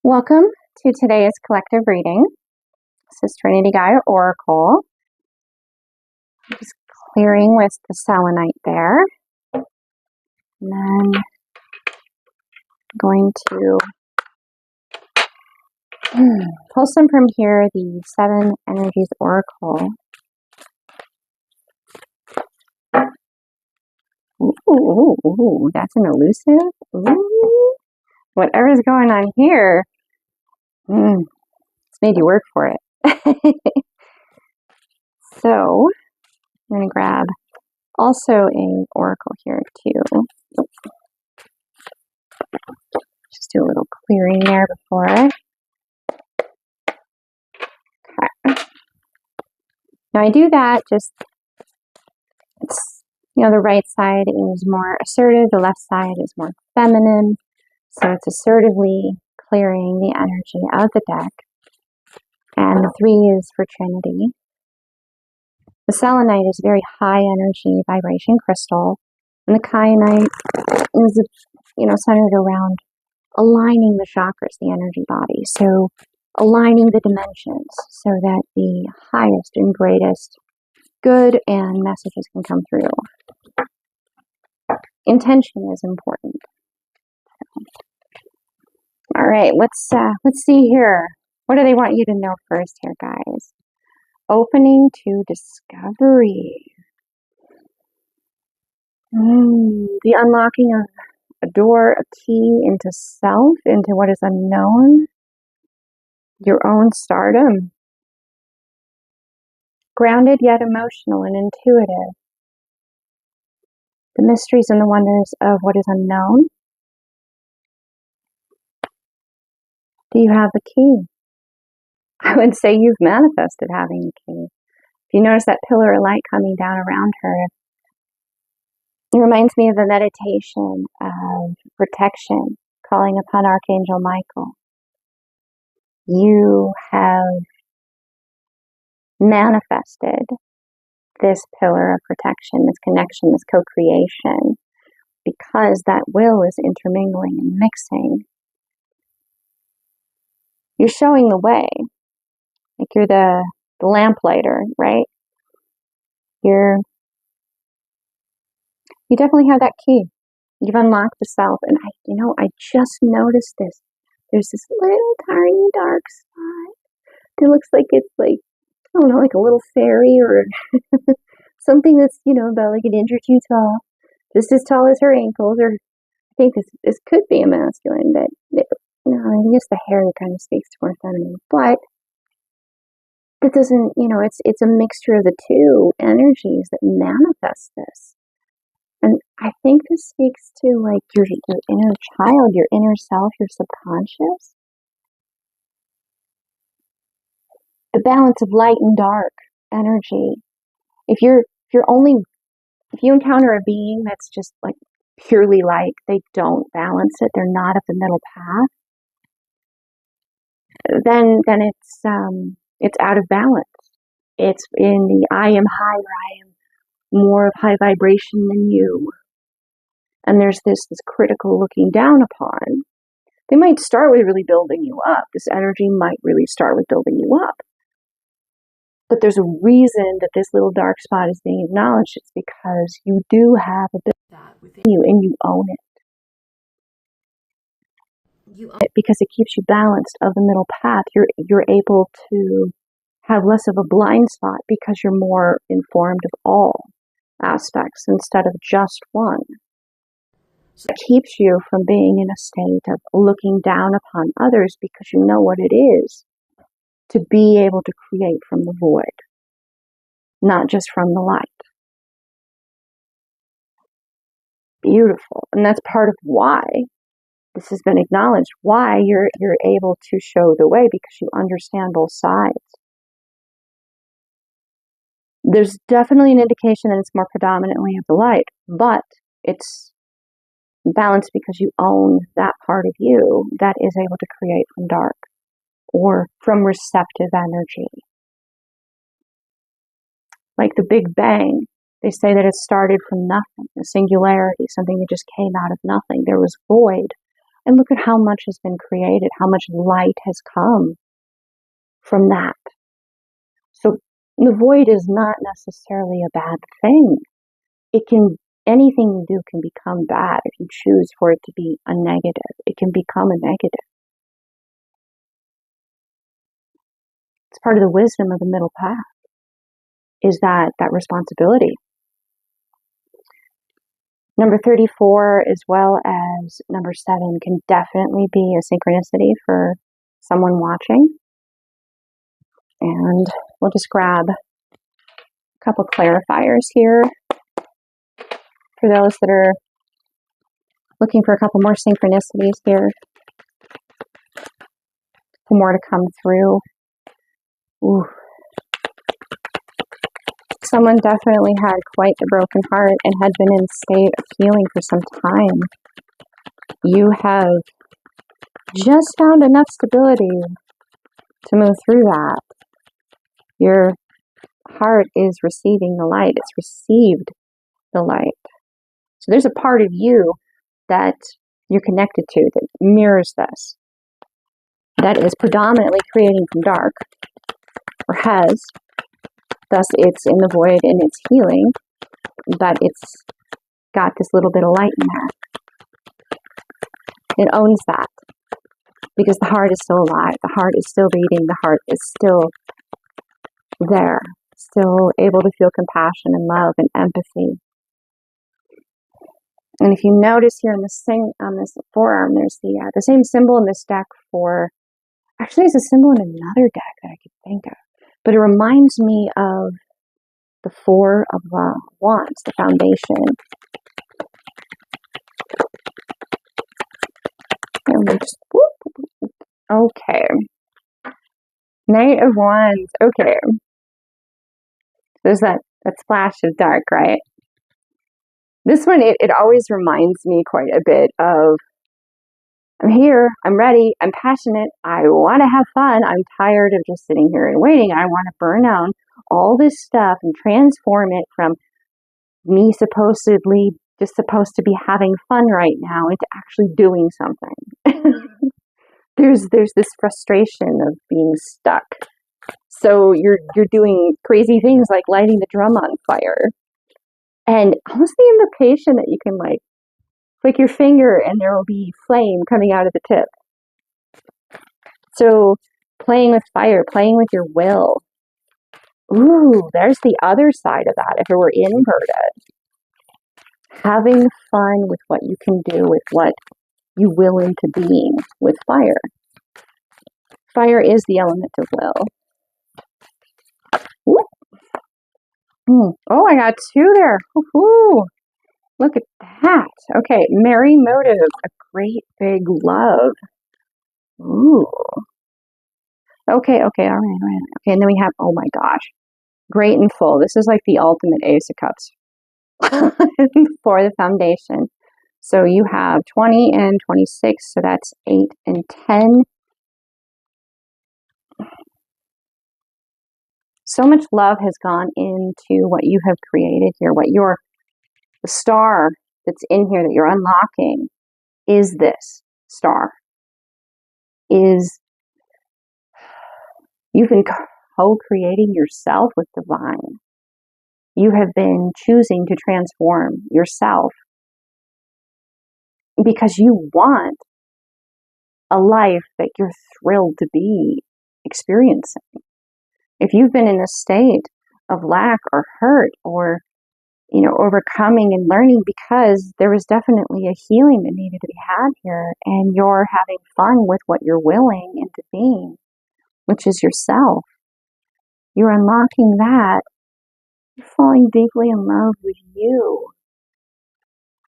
Welcome to today's collective reading. This is TrinityGaiaOracle. I'm just clearing with the selenite there. And then I'm going to pull some from here, the 7 Energies Oracle. Ooh, that's an elusive. Ooh, whatever's going on here, it's made you work for it. So, I'm going to grab also an oracle here too. Just do a little clearing there before. Okay. Now I do that just, the right side is more assertive, the left side is more feminine. So it's assertively clearing the energy of the deck. And the 3 is for Trinity. The selenite is very high energy vibration crystal. And the kyanite is, centered around aligning the chakras, the energy body. So aligning the dimensions so that the highest and greatest good and messages can come through. Intention is important. All right, let's see here. What do they want you to know first here, guys? Opening to discovery. The unlocking of a door, a key into self, into what is unknown. Your own stardom. Grounded yet emotional and intuitive. The mysteries and the wonders of what is unknown. Do you have the key? I would say you've manifested having the key. If you notice that pillar of light coming down around her, it reminds me of a meditation of protection, calling upon Archangel Michael. You have manifested this pillar of protection, this connection, this co-creation, because that will is intermingling and mixing. You're showing the way. Like you're the lamplighter, right? You definitely have that key. You've unlocked the self. And I just noticed this. There's this little tiny dark spot. It looks like it's like a little fairy or something that's, about like an inch or 2 tall, just as tall as her ankles. Or I think this could be a masculine, but I guess the hair kind of speaks to more feminine. But that doesn't, it's a mixture of the 2 energies that manifest this. And I think this speaks to like your inner child, your inner self, your subconscious. The balance of light and dark energy. If you encounter a being that's just like purely light, they don't balance it, they're not at the middle path, then it's out of balance. It's in the I am higher, I am more of high vibration than you. And there's this critical looking down upon. They might start with really building you up. This energy might really start with building you up. But there's a reason that this little dark spot is being acknowledged. It's because you do have a bit of that within you and you own it. Because it keeps you balanced of the middle path. You're able to have less of a blind spot because you're more informed of all aspects instead of just one. So it keeps you from being in a state of looking down upon others because you know what it is to be able to create from the void, not just from the light. Beautiful. And that's part of why this has been acknowledged, why you're able to show the way, because you understand both sides. There's definitely an indication that it's more predominantly of the light, but it's balanced because you own that part of you that is able to create from dark or from receptive energy. Like the Big Bang, they say that it started from nothing, a singularity, something that just came out of nothing. There was void, And look at how much has been created, how much light has come from that. So the void is not necessarily a bad thing. Anything you do can become bad if you choose for it to be a negative. It can become a negative. It's part of the wisdom of the middle path, is that responsibility. Number 34, as well as number 7, can definitely be a synchronicity for someone watching. And we'll just grab a couple clarifiers here for those that are looking for a couple more synchronicities here. For more to come through. Ooh. Someone definitely had quite a broken heart and had been in a state of healing for some time. You have just found enough stability to move through that. Your heart is receiving the light. It's received the light. So there's a part of you that you're connected to that mirrors this. That is predominantly creating from dark, or has. Thus, it's in the void and it's healing, but it's got this little bit of light in there. It owns that because the heart is still alive. The heart is still beating. The heart is still there, still able to feel compassion and love and empathy. And if you notice here on this forearm, there's the same symbol in this deck for. Actually, there's a symbol in another deck that I could think of. But it reminds me of the 4 of Wands, the foundation. And we just, whoop. Okay. Knight of Wands. Okay. There's that splash of dark, right? This one, it always reminds me quite a bit of, I'm here, I'm ready, I'm passionate, I want to have fun, I'm tired of just sitting here and waiting, I want to burn down all this stuff and transform it from me supposedly just supposed to be having fun right now into actually doing something. There's this frustration of being stuck. So you're doing crazy things like lighting the drum on fire. And almost the implication that you can flick your finger and there will be flame coming out of the tip. So playing with fire, playing with your will. Ooh, there's the other side of that if it were inverted. Having fun with what you can do, with what you will into being with fire. Fire is the element of will. Oh, I got 2 there. Ooh. Look at that. Okay, merry motive, a great big love. Ooh. Okay, all right. Okay, and then we have, oh my gosh, great and full. This is like the ultimate Ace of Cups for the foundation. So you have 20 and 26, so that's 8 and 10. So much love has gone into what you have created here, the star that's in here that you're unlocking is this star. You've been co-creating yourself with divine. You have been choosing to transform yourself because you want a life that you're thrilled to be experiencing. If you've been in a state of lack or hurt or overcoming and learning, because there was definitely a healing that needed to be had here, and you're having fun with what you're willing into being, which is yourself. You're unlocking that. You're falling deeply in love with you.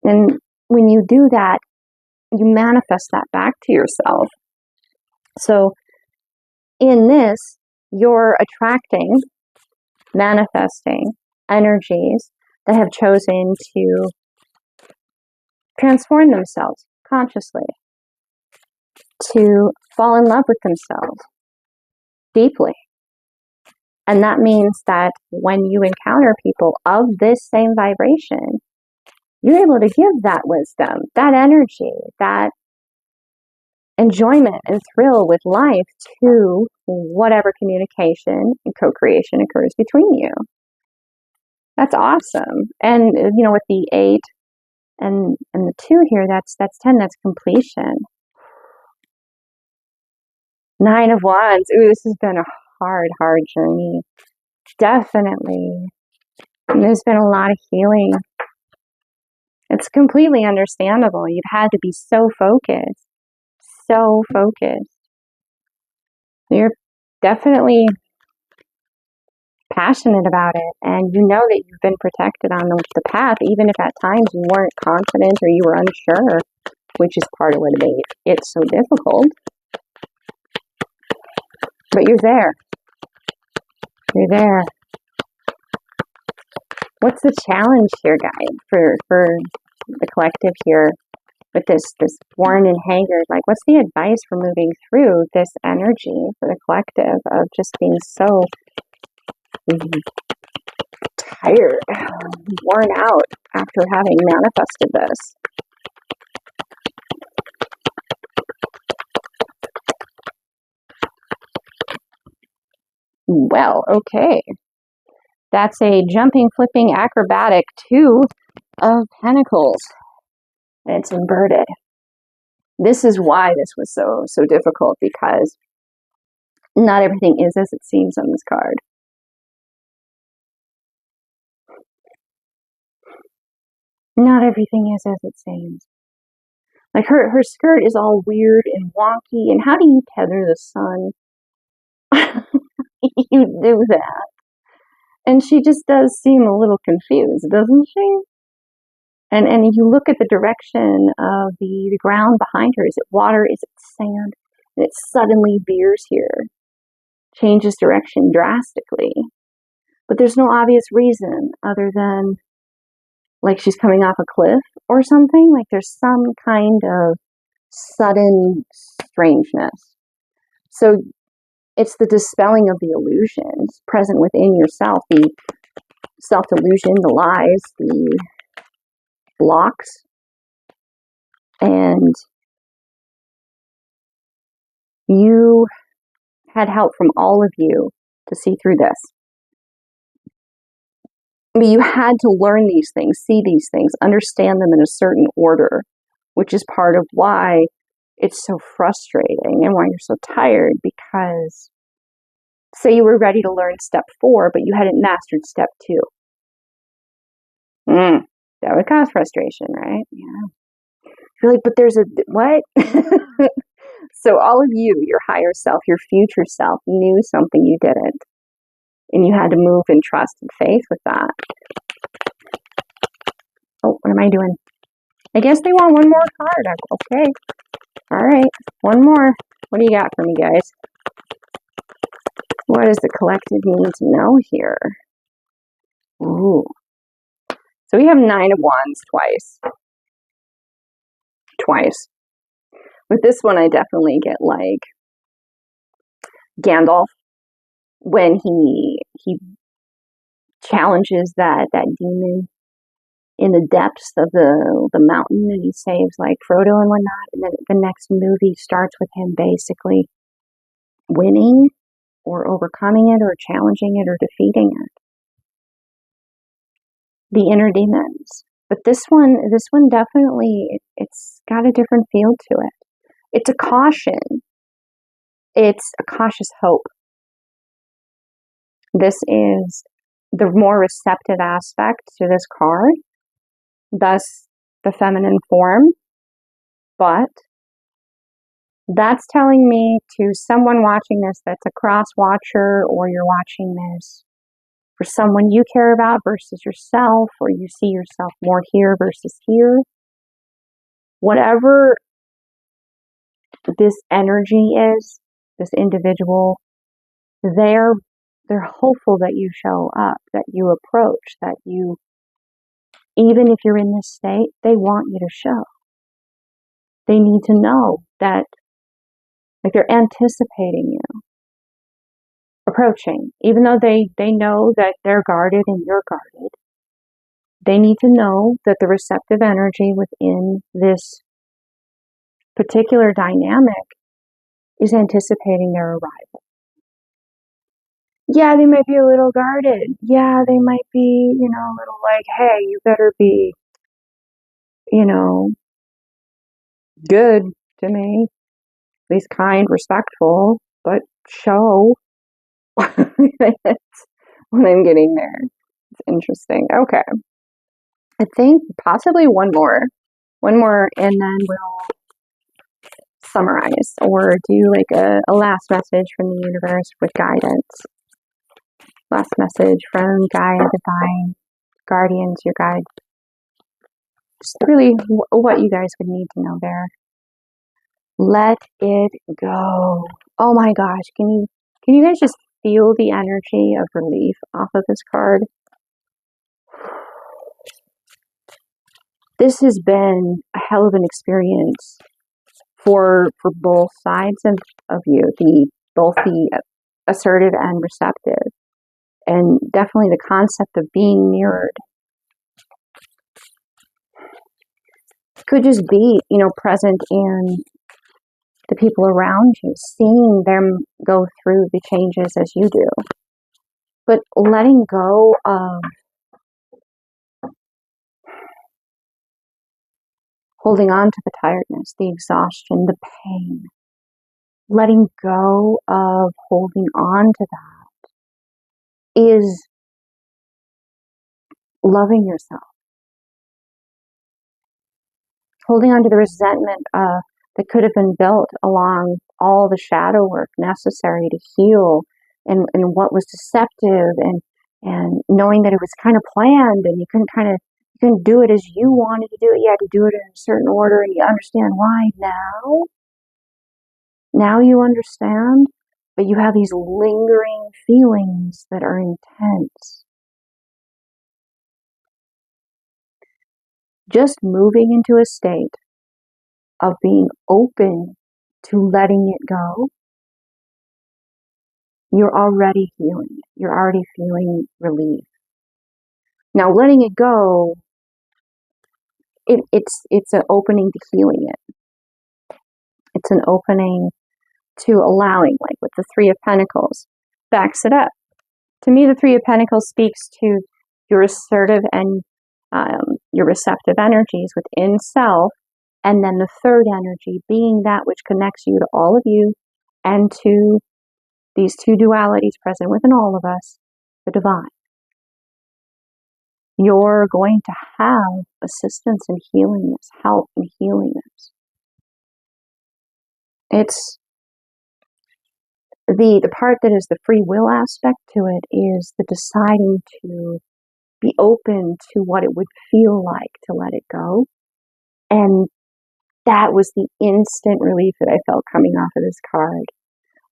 And when you do that, you manifest that back to yourself. So in this, you're attracting, manifesting energies that have chosen to transform themselves consciously, to fall in love with themselves deeply. And that means that when you encounter people of this same vibration, you're able to give that wisdom, that energy, that enjoyment and thrill with life to whatever communication and co-creation occurs between you. That's awesome. And with the 8 and the 2 here, that's 10, that's completion. 9 of Wands. Ooh, this has been a hard journey. Definitely. And there's been a lot of healing. It's completely understandable. You've had to be so focused. So focused. You're definitely passionate about it, and you know that you've been protected on the path, even if at times you weren't confident or you were unsure, which is part of what made it so difficult. But you're there. You're there. What's the challenge here, guys, for the collective here with this Warren and Hager? Like, what's the advice for moving through this energy for the collective of just being so tired, worn out after having manifested this? Well, okay. That's a jumping, flipping, acrobatic 2 of Pentacles. And it's inverted. This is why this was so difficult, because not everything is as it seems on this card. Not everything is as it seems. Like her skirt is all weird and wonky, and how do you tether the sun? You do that. And she just does seem a little confused, doesn't she? And you look at the direction of the ground behind her. Is it water? Is it sand? And it suddenly veers here. Changes direction drastically. But there's no obvious reason other than like she's coming off a cliff or something. Like there's some kind of sudden strangeness. So it's the dispelling of the illusions present within yourself, the self-delusion, the lies, the blocks. And you had help from all of you to see through this. I mean, you had to learn these things, see these things, understand them in a certain order, which is part of why it's so frustrating and why you're so tired, because say you were ready to learn step 4, but you hadn't mastered step 2. That would cause frustration, right? Yeah. You're like, but there's a, what? So all of you, your higher self, your future self, knew something you didn't. And you had to move in trust and faith with that. Oh, what am I doing? I guess they want one more card. Okay. All right. One more. What do you got for me, guys? What does the collective need to know here? Ooh. So we have 9 of Wands twice. With this one, I definitely get like Gandalf when he challenges that demon in the depths of the mountain, and he saves like Frodo and whatnot. And then the next movie starts with him basically winning or overcoming it or challenging it or defeating it. The inner demons. But this one definitely, it's got a different feel to it. It's a caution. It's a cautious hope. This is the more receptive aspect to this card, thus the feminine form. But that's telling me to someone watching this that's a cross watcher, or you're watching this for someone you care about versus yourself, or you see yourself more here versus here. Whatever this energy is, this individual, they're hopeful that you show up, that you approach, that you, even if you're in this state, they want you to show. They need to know that, like, they're anticipating you approaching, even though they know that they're guarded and you're guarded. They need to know that the receptive energy within this particular dynamic is anticipating their arrival. Yeah, they might be a little guarded. Yeah, they might be, a little like, hey, you better be, good to me, at least kind, respectful, but show when I'm getting there. It's interesting. Okay. I think possibly one more, and then we'll summarize or do like a last message from the universe with guidance. Last message from Gaia, divine guardians, your guides. Just really what you guys would need to know there. Let it go. Oh my gosh, can you guys just feel the energy of relief off of this card? This has been a hell of an experience for both sides of you, both the assertive and receptive, and definitely the concept of being mirrored. Could just be, present in the people around you, seeing them go through the changes as you do, but letting go of holding on to the tiredness, the exhaustion, the pain, letting go of holding on to that is loving yourself. Holding on to the resentment that could have been built along all the shadow work necessary to heal and what was deceptive and knowing that it was kind of planned and you couldn't do it as you wanted to do it. You had to do it in a certain order, and you understand why now. Now you understand, but you have these lingering feelings that are intense. Just moving into a state of being open to letting it go, you're already healing it. You're already feeling relief. Now, letting it go, it's an opening to healing it. It's an opening to allowing, like with the Three of Pentacles, backs it up. To me, the Three of Pentacles speaks to your assertive and your receptive energies within self, and then the third energy being that which connects you to all of you and to these two dualities present within all of us, the divine. You're going to have assistance in healing this, help in healing this. It's the part that is the free will aspect to it is the deciding to be open to what it would feel like to let it go. And that was the instant relief that I felt coming off of this card.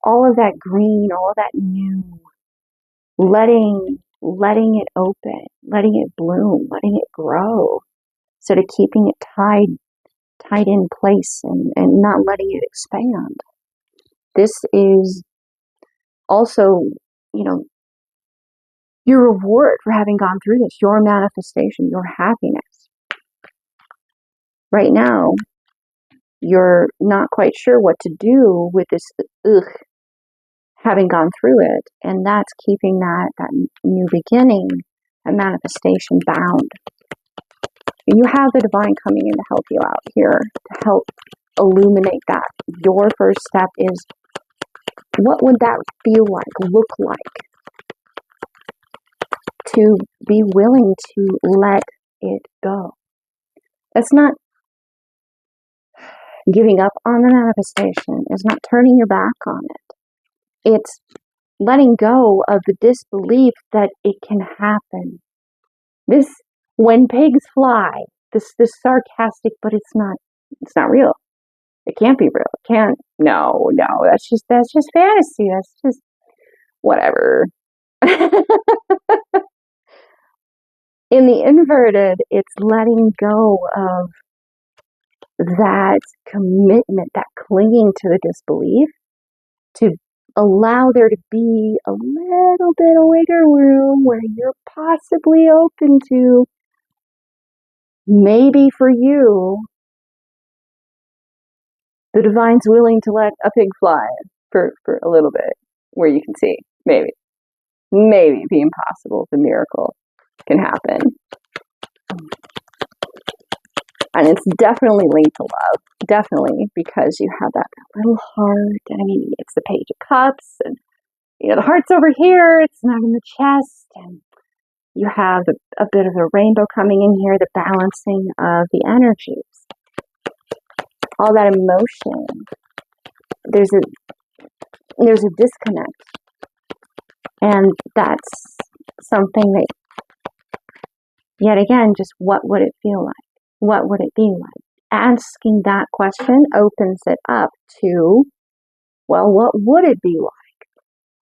All of that green, all of that new, letting it open, letting it bloom, letting it grow, instead of keeping it tied in place and not letting it expand. This is also, your reward for having gone through this, your manifestation, your happiness. Right now, you're not quite sure what to do with this having gone through it, and that's keeping that new beginning, that manifestation bound. And you have the divine coming in to help you out here, to help illuminate that. Your first step is, what would that feel like, look like? To be willing to let it go. That's not giving up on the manifestation. It's not turning your back on it. It's letting go of the disbelief that it can happen. This, when pigs fly, this sarcastic, but it's not real. It can't be real. It can't. No, that's just fantasy. That's just whatever. In the inverted, it's letting go of that commitment, that clinging to the disbelief, to allow there to be a little bit of wiggle room where you're possibly open to, maybe for you, the divine's willing to let a pig fly for a little bit, where you can see, maybe the impossible, the miracle can happen. And it's definitely linked to love, definitely, because you have that little heart, and I mean, it's the Page of Cups, and you know, the heart's over here, it's not in the chest, and you have a bit of a rainbow coming in here, the balancing of the energies. All that emotion. There's a disconnect. And that's something that, yet again, just what would it feel like? What would it be like? Asking that question opens it up to, well, what would it be like?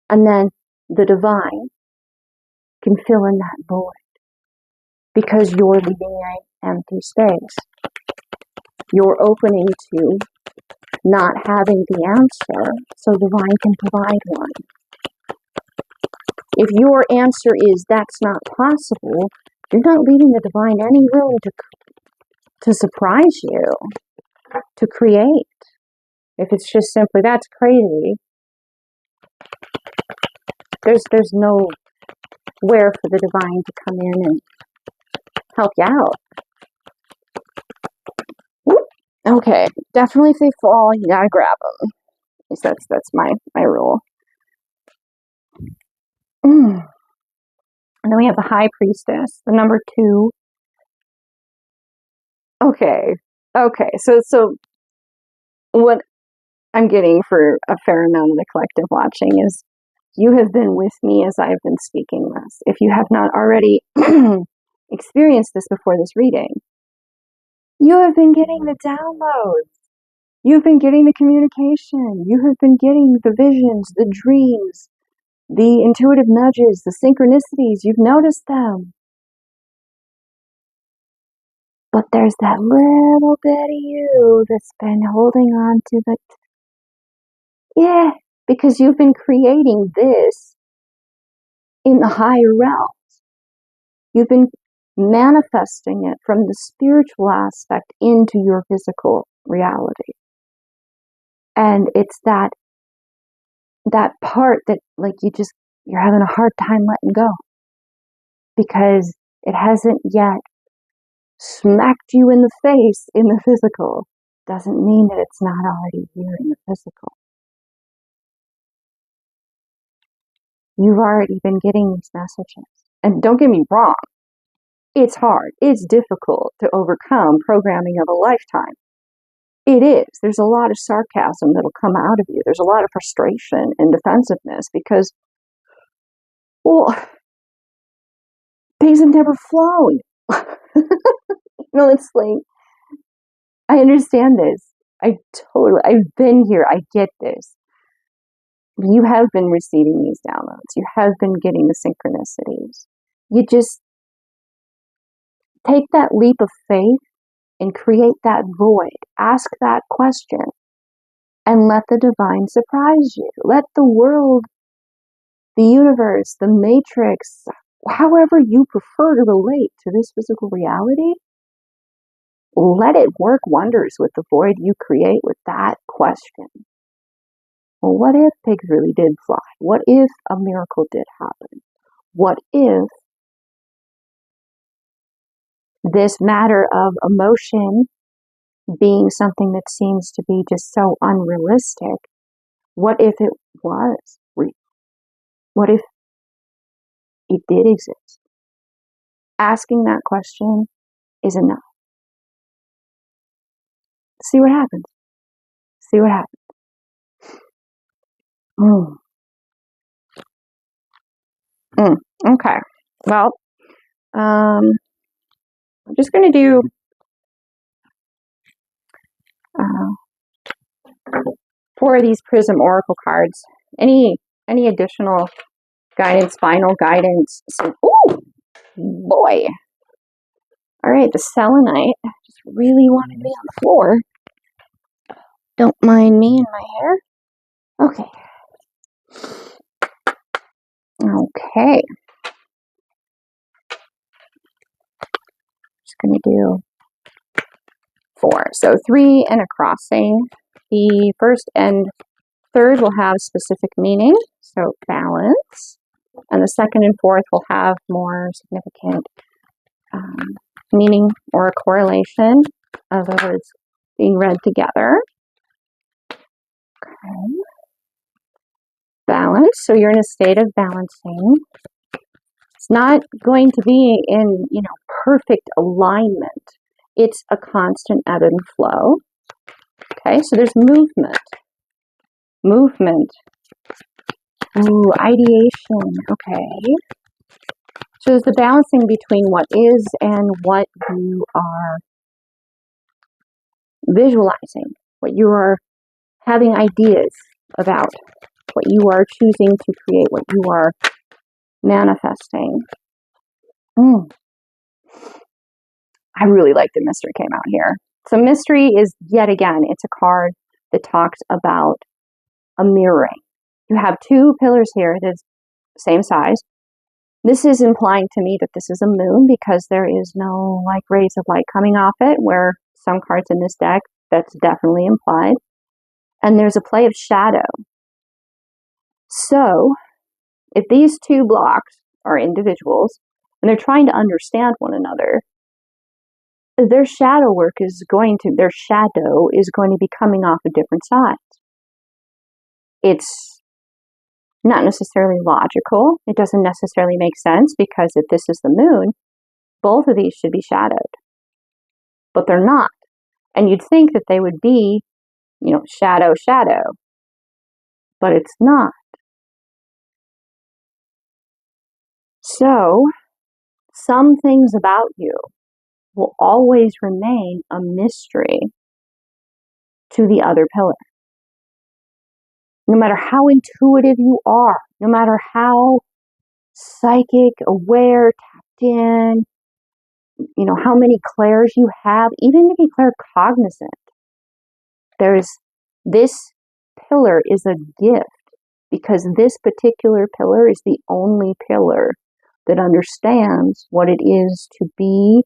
And then the divine can fill in that void, because you're leaving an empty space. You're opening to not having the answer, so divine can provide one. If your answer is that's not possible, you're not leaving the divine any room to surprise you, to create. If it's just simply that's crazy, there's no where for the divine to come in and help you out. Okay, definitely if they fall, you gotta grab them. That's my rule. And then we have the High Priestess, the number 2. Okay, so what I'm getting for a fair amount of the collective watching is you have been with me as I've been speaking this. If you have not already experienced this before this reading, you have been getting the downloads. You've been getting the communication. You have been getting the visions, the dreams, the intuitive nudges, the synchronicities. You've noticed them. But there's that little bit of you that's been holding on to the... Yeah, because you've been creating this in the higher realms. You've been manifesting it from the spiritual aspect into your physical reality. And it's that part that, like, you're having a hard time letting go, because it hasn't yet smacked you in the face in the physical. Doesn't mean that it's not already here in the physical. You've already been getting these messages. And don't get me wrong, it's hard. It's difficult to overcome programming of a lifetime. It is. There's a lot of sarcasm that'll come out of you. There's a lot of frustration and defensiveness because, well, things have never flown. It's like, I understand this. I've been here. I get this. You have been receiving these downloads. You have been getting the synchronicities. You just take that leap of faith and create that void. Ask that question and let the divine surprise you. Let the world, the universe, the matrix, however you prefer to relate to this physical reality, let it work wonders with the void you create with that question. Well, what if pigs really did fly? What if a miracle did happen? What if this matter of emotion being something that seems to be just so unrealistic, what if it was real? What if it did exist? Asking that question is enough. See what happens. See what happens. Okay. Well, I'm just going to do 4 of these Prism Oracle cards. Any additional guidance, final guidance? So, ooh, boy. All right, the selenite just really wanted me on the floor. Don't mind me and my hair. Okay. Okay. Just going to do 4. So 3 and a crossing. The first and third will have specific meaning, so balance. And the second and fourth will have more significant meaning or a correlation of the words being read together. Okay. Balance, so you're in a state of balancing. It's not going to be in, perfect alignment. It's a constant ebb and flow. Okay, so there's movement. Movement. Ooh, ideation. Okay. So there's the balancing between what is and what you are visualizing, what you are having ideas about, what you are choosing to create, what you are manifesting. I really like the mystery came out here. So mystery is, yet again, it's a card that talks about a mirroring. You have two pillars here that's same size. This is implying to me that this is a moon because there is no rays of light coming off it, where some cards in this deck, that's definitely implied. And there's a play of shadow. So if these two blocks are individuals and they're trying to understand one another, their shadow is going to be coming off of different sides. It's not necessarily logical. It doesn't necessarily make sense because if this is the moon, both of these should be shadowed. But they're not. And you'd think that they would be, shadow, shadow. But it's not. So, some things about you will always remain a mystery to the other pillar. No matter how intuitive you are, no matter how psychic, aware, tapped in, how many clairs you have, even if you claircognizant, this pillar is a gift because this particular pillar is the only pillar that understands what it is to be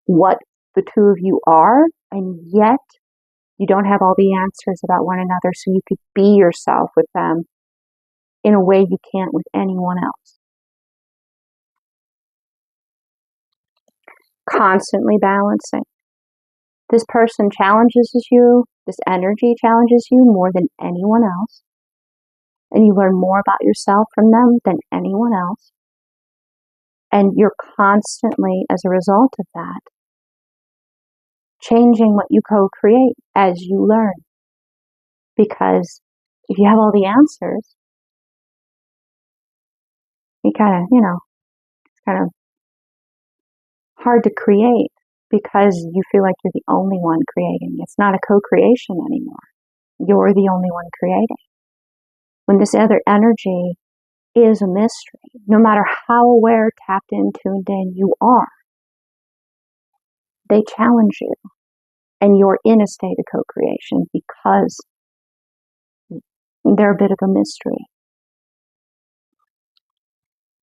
what the two of you are, and yet you don't have all the answers about one another, so you could be yourself with them in a way you can't with anyone else. Constantly balancing. This person challenges you, this energy challenges you more than anyone else, and you learn more about yourself from them than anyone else. And you're constantly, as a result of that, changing what you co-create as you learn. Because if you have all the answers, you it's kind of hard to create because you feel like you're the only one creating. It's not a co-creation anymore. You're the only one creating. When this other energy is a mystery, no matter how aware, tapped in, tuned in you are, they challenge you. And you're in a state of co-creation because they're a bit of a mystery.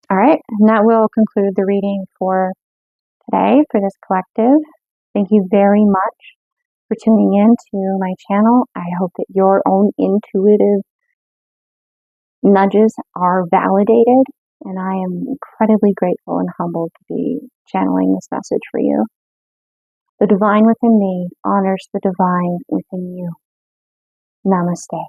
All right, and that will conclude the reading for today for this collective. Thank you very much for tuning in to my channel. I hope that your own intuitive nudges are validated, and I am incredibly grateful and humbled to be channeling this message for you. The divine within me honors the divine within you. Namaste.